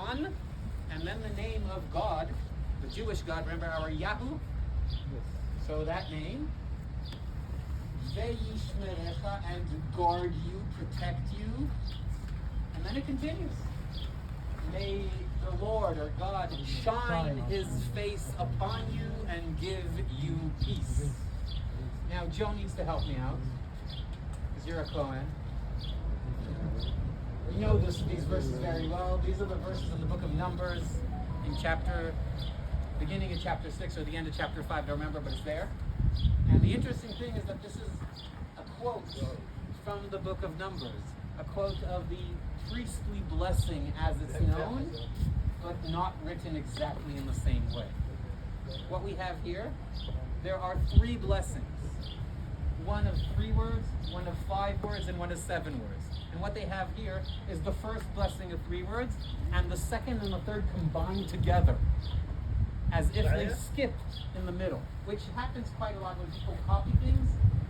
Son, and then the name of God, the Jewish God, remember our Yahoo? Yes. So that name, Ve'yishmerecha, and guard you, protect you. And then it continues. May the Lord or God shine his face upon you and give you peace. Now Joe needs to help me out, because you're a Kohen. You know these verses very well. These are the verses in the book of Numbers, beginning in chapter 6 or the end of chapter 5, I don't remember, but it's there. And the interesting thing is that this is a quote from the book of Numbers, a quote of the priestly blessing as it's known, but not written exactly in the same way. What we have here, there are 3 blessings. One of 3 words, one of 5 words, and one of 7 words. And what they have here is the first blessing of 3 words, and the second and the third combined together, as if they skipped in the middle, which happens quite a lot when people copy things,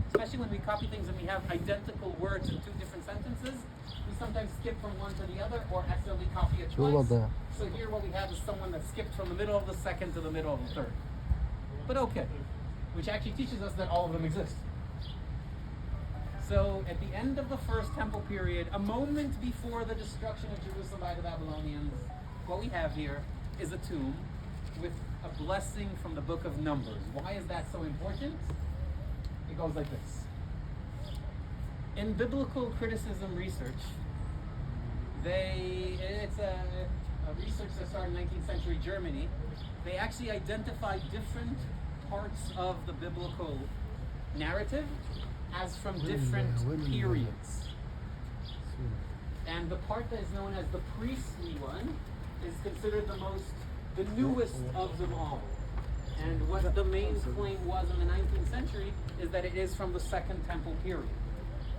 especially when we copy things and we have identical words in 2 different sentences. We sometimes skip from one to the other or accidentally copy it twice. So here what we have is someone that skipped from the middle of the second to the middle of the third. But okay, which actually teaches us that all of them exist. So at the end of the first temple period, a moment before the destruction of Jerusalem by the Babylonians, what we have here is a tomb with a blessing from the book of Numbers. Why is that so important? It goes like this. In biblical criticism research, it's a research that started in 19th century Germany. They actually identified different parts of the biblical narrative as from different periods. And the part that is known as the priestly one is considered the newest of them all. And what the main claim was in the 19th century is that it is from the Second Temple period.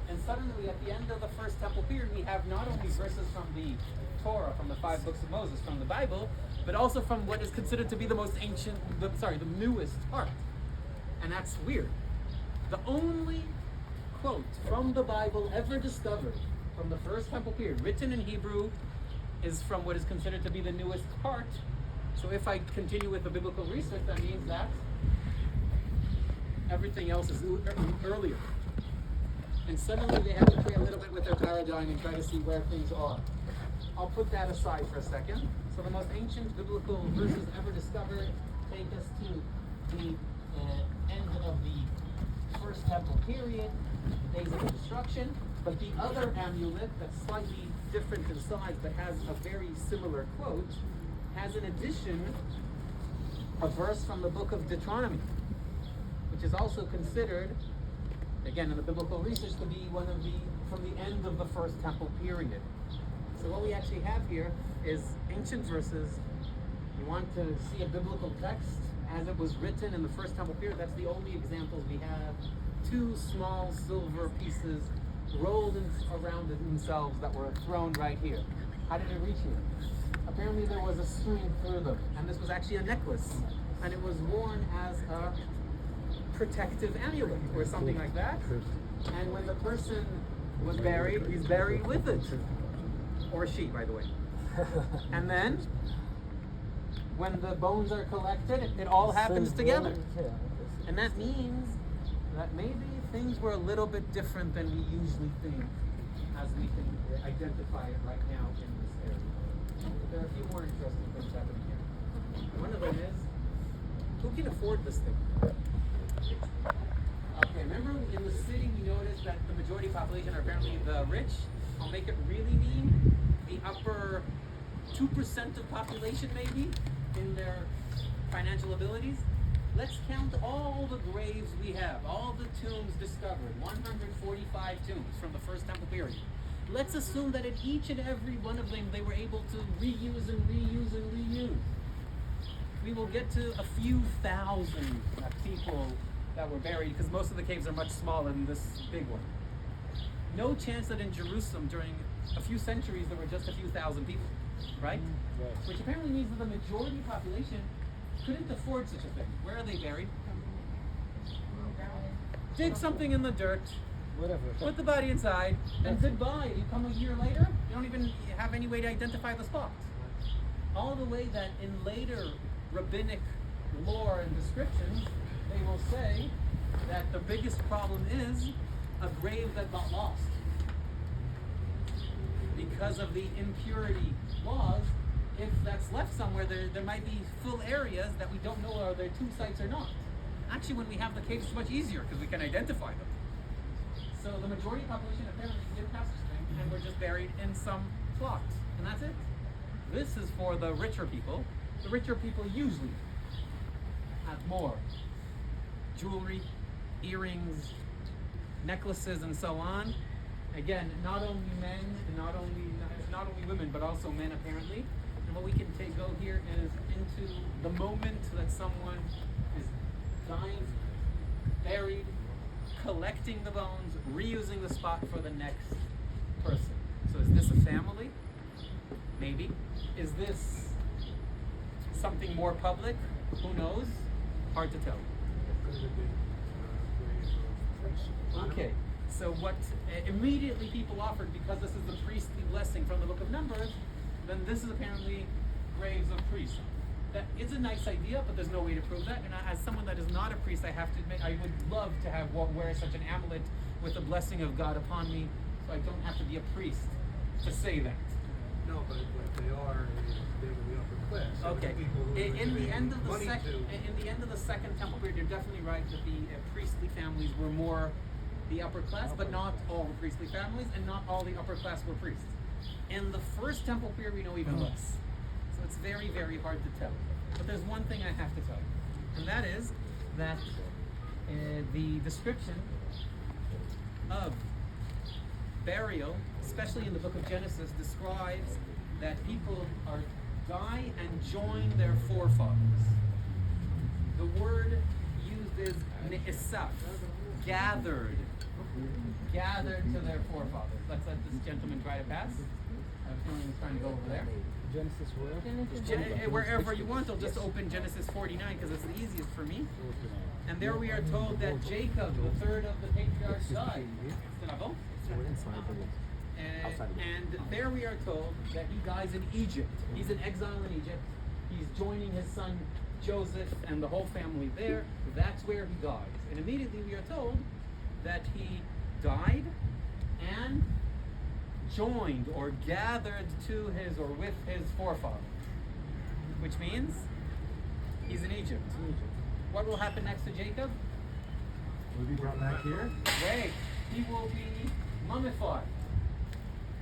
And suddenly, at the end of the First Temple period, we have not only verses from the Torah, from the 5 books of Moses, from the Bible, but also from what is considered to be the newest part. And that's weird. The only quote from the Bible ever discovered from the First Temple period, written in Hebrew, is from what is considered to be the newest part. So if I continue with the biblical research, that means that everything else is earlier. And suddenly they have to play a little bit with their paradigm and try to see where things are. I'll put that aside for a second. So the most ancient biblical verses ever discovered take us to the end of the First Temple period, the days of the destruction. But the other amulet, that's slightly different in size but has a very similar quote, has in addition a verse from the book of Deuteronomy, which is also considered, again in the biblical research, to be from the end of the First Temple period. So what we actually have here is ancient verses. You want to see a biblical text as it was written in the First Temple period. That's the only examples we have. 2 small silver pieces rolled around themselves that were thrown right here. How did it reach here? Apparently there was a string through them, and this was actually a necklace, and it was worn as a protective amulet or something like that. And when the person was buried, he's buried with it, or she, by the way. And then when the bones are collected, it all happens together. And that means that maybe things were a little bit different than we usually think, as we can identify it right now in this area. There are a few more interesting things happening here. One of them is, who can afford this thing? Okay, remember in the city we noticed that the majority population are apparently the rich? I'll make it really mean. The upper 2% of population maybe in their financial abilities. Let's count all the graves we have, all the tombs discovered, 145 tombs from the First Temple period. Let's assume that in each and every one of them they were able to reuse and reuse and reuse. We will get to a few thousand people that were buried, because most of the caves are much smaller than this big one. No chance that in Jerusalem during a few centuries there were just a few thousand people, right? Yes. Which apparently means that the majority population couldn't afford such a thing. Where are they buried? Dig something in the dirt, Whatever. put the body inside, and goodbye. You come a year later, you don't even have any way to identify the spot. all the way that in later rabbinic lore and descriptions, they will say that the biggest problem is a grave that got lost. Because of the impurity laws, if that's left somewhere, there might be full areas that we don't know are there tomb sites or not. Actually, when we have the caves, it's much easier because we can identify them. So the majority population apparently didn't have such thing, and were just buried in some plots, and that's it. This is for the richer people. The richer people usually have more jewelry, earrings, necklaces, and so on. Again, not only men, not only women, but also men apparently. And what we can go here is into the moment that someone is dying, buried, collecting the bones, reusing the spot for the next person. So is this a family? Maybe. Is this something more public? Who knows? Hard to tell. Okay, so what immediately people offered, because this is the priestly blessing from the book of Numbers, then this is apparently graves of priests. That is a nice idea, but there's no way to prove that. And as someone that is not a priest, I have to admit, I would love to have wear such an amulet with the blessing of God upon me, so I don't have to be a priest to say that. No, but they are in the upper class. Okay. In the end of the second temple period, you're definitely right that the priestly families were more the upper class, but not all the priestly families, and not all the upper class were priests. In the first temple period, we know even less. So it's very, very hard to tell. But there's one thing I have to tell you, and that is that the description of burial, especially in the book of Genesis, describes that people die and join their forefathers. The word used is ne'esaf, gathered to their forefathers. Let's let this gentleman try to pass. I have a feeling he's trying to go over there. Genesis where? Wherever you want, I'll just open Genesis 49 because it's the easiest for me. And there we are told that Jacob, the third of the patriarchs, died. And there we are told that he dies in Egypt. He's in exile in Egypt. He's joining his son Joseph and the whole family there. That's where he dies. And immediately we are told that he died and joined or gathered to his or with his forefathers, which means he's in Egypt. What will happen next to Jacob? Will be brought back here? Wait, he will be mummified,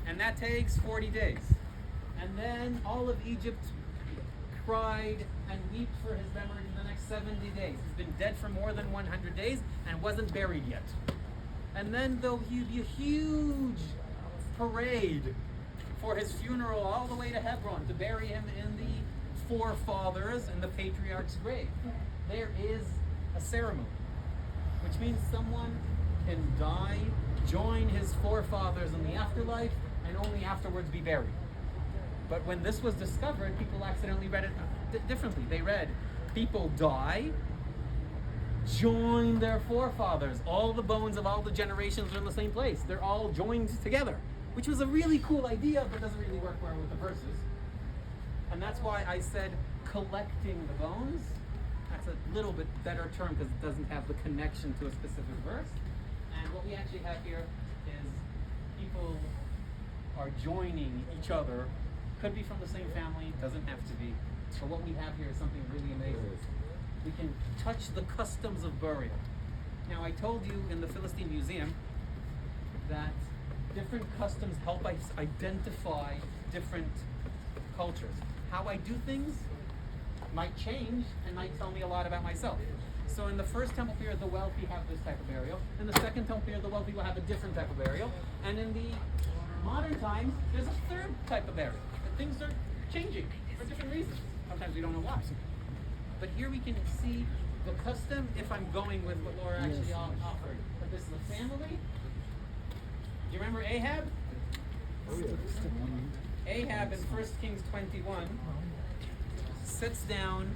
and that takes 40 days. And then all of Egypt cried and wept for his memory in the next 70 days. He's been dead for more than 100 days and wasn't buried yet. And then there'll be a huge parade for his funeral all the way to Hebron to bury him in the forefathers in the patriarch's grave. There is a ceremony, which means someone can die, join his forefathers in the afterlife, and only afterwards be buried. But when this was discovered, people accidentally read it differently. They read, people die, join their forefathers. All the bones of all the generations are in the same place. They're all joined together, which was a really cool idea, but doesn't really work well with the verses. And that's why I said collecting the bones. That's a little bit better term because it doesn't have the connection to a specific verse. And what we actually have here is people are joining each other. Could be from the same family, doesn't have to be. But what we have here is something really amazing. We can touch the customs of burial. Now, I told you in the Philistine Museum that different customs help us identify different cultures. How I do things might change and might tell me a lot about myself. So in the first temple period, the wealthy have this type of burial. In the second temple period, the wealthy will have a different type of burial. And in the modern times, there's a third type of burial. But things are changing for different reasons. Sometimes we don't know why. But here we can see the custom, if I'm going with what Laura actually offered. But this is a family. Do you remember Ahab? Ahab in 1 Kings 21 sits down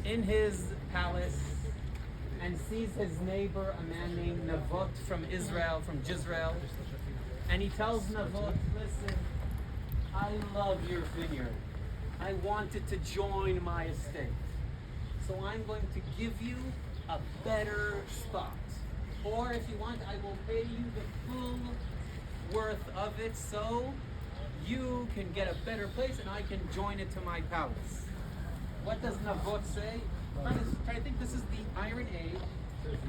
in his palace and sees his neighbor, a man named Naboth from Israel, from Jezreel, and he tells Naboth, listen, I love your vineyard. I want it to join my estate. So I'm going to give you a better spot. Or if you want, I will pay you the full worth of it so you can get a better place and I can join it to my palace. What does Navot say? Try to think, this is the Iron Age.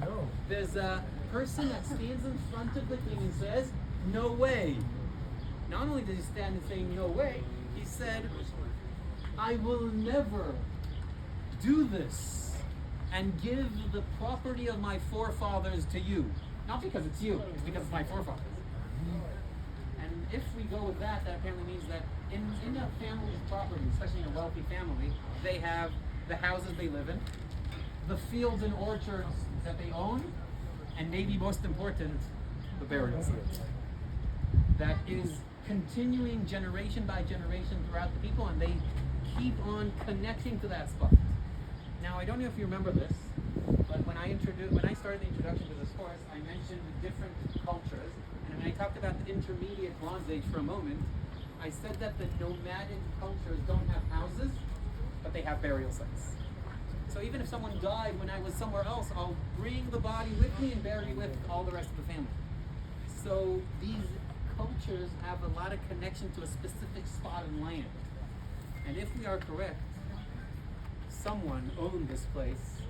No. There's a person that stands in front of the king and says, no way. Not only does he stand and say, no way, he said, I will never do this and give the property of my forefathers to you. Not because it's you, it's because it's my forefathers. And if we go with that, that apparently means that in a family's property, especially in a wealthy family, they have the houses they live in, the fields and orchards that they own, and maybe most important, the burial sites. That is continuing generation by generation throughout the people, and they keep on connecting to that spot. Now, I don't know if you remember this, but when I started the introduction to this course, I mentioned the different cultures, and when I talked about the intermediate Bronze Age for a moment, I said that the nomadic cultures don't have houses, but they have burial sites. So even if someone died when I was somewhere else, I'll bring the body with me and bury with all the rest of the family. So these cultures have a lot of connection to a specific spot in land. And if we are correct, someone owned this place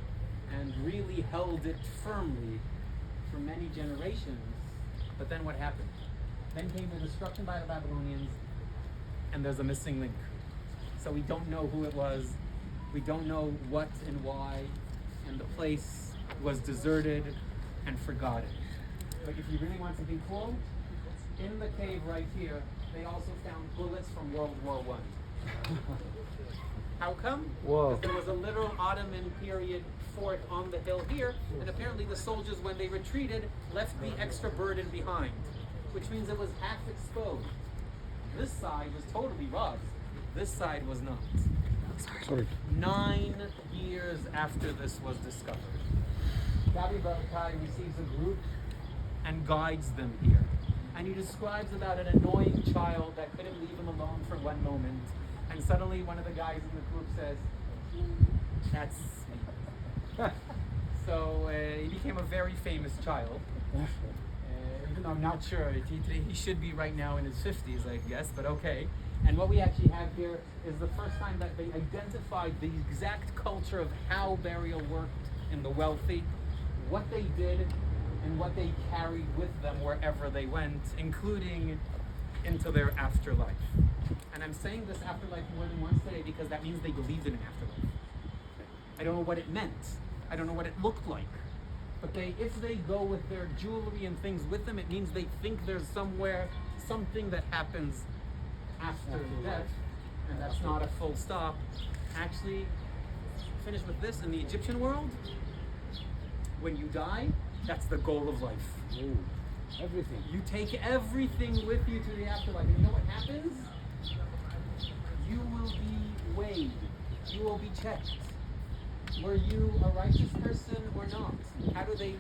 and really held it firmly for many generations. But then what happened? Then came the destruction by the Babylonians, and there's a missing link. So we don't know who it was, we don't know what and why, and the place was deserted and forgotten. But if you really want something cool, in the cave right here, they also found bullets from World War I. How come? Whoa. Because there was a literal Ottoman period fort on the hill here, and apparently the soldiers, when they retreated, left the extra burden behind, which means it was half exposed. This side was totally robbed. This side was not. Sorry. 9 years after this was discovered, Gabi Barakai receives a group and guides them here. And he describes about an annoying child that couldn't leave him alone for one moment. And suddenly one of the guys in the group says, that's me. So he became a very famous child. Even though I'm not sure, he should be right now in his 50s, I guess, but okay. And what we actually have here is the first time that they identified the exact culture of how burial worked in the wealthy, what they did, and what they carried with them wherever they went, including into their afterlife. And I'm saying this afterlife more than once today because that means they believed in an afterlife. I don't know what it meant. I don't know what it looked like. But if they go with their jewelry and things with them, it means they think there's somewhere something that happens after death, and that's not a full stop. Actually, finish with this, in the Egyptian world, when you die, that's the goal of life. Ooh. Everything. You take everything with you to the afterlife, and you know what happens? You will be weighed. You will be checked. Were you a righteous person or not? How do they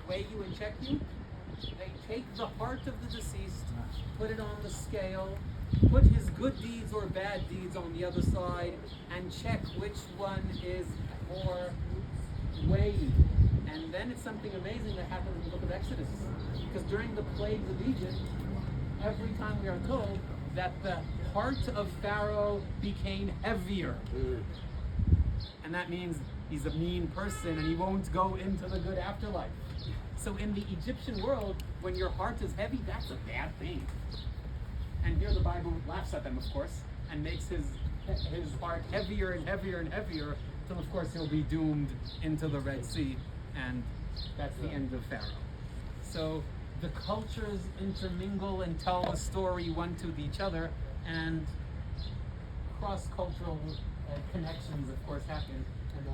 weigh you and check you? They take the heart of the deceased, put it on the scale, put his good deeds or bad deeds on the other side, and check which one is more weighed. And then it's something amazing that happens in the book of Exodus. Because during the plagues of Egypt, every time we are told that the heart of Pharaoh became heavier. And that means he's a mean person and he won't go into the good afterlife. So in the Egyptian world, when your heart is heavy, that's a bad thing. And here the Bible laughs at them, of course, and makes his heart heavier and heavier and heavier, until of course he'll be doomed into the Red Sea, and that's the end of Pharaoh. So the cultures intermingle and tell a story one to each other, and cross-cultural connections, of course, happen.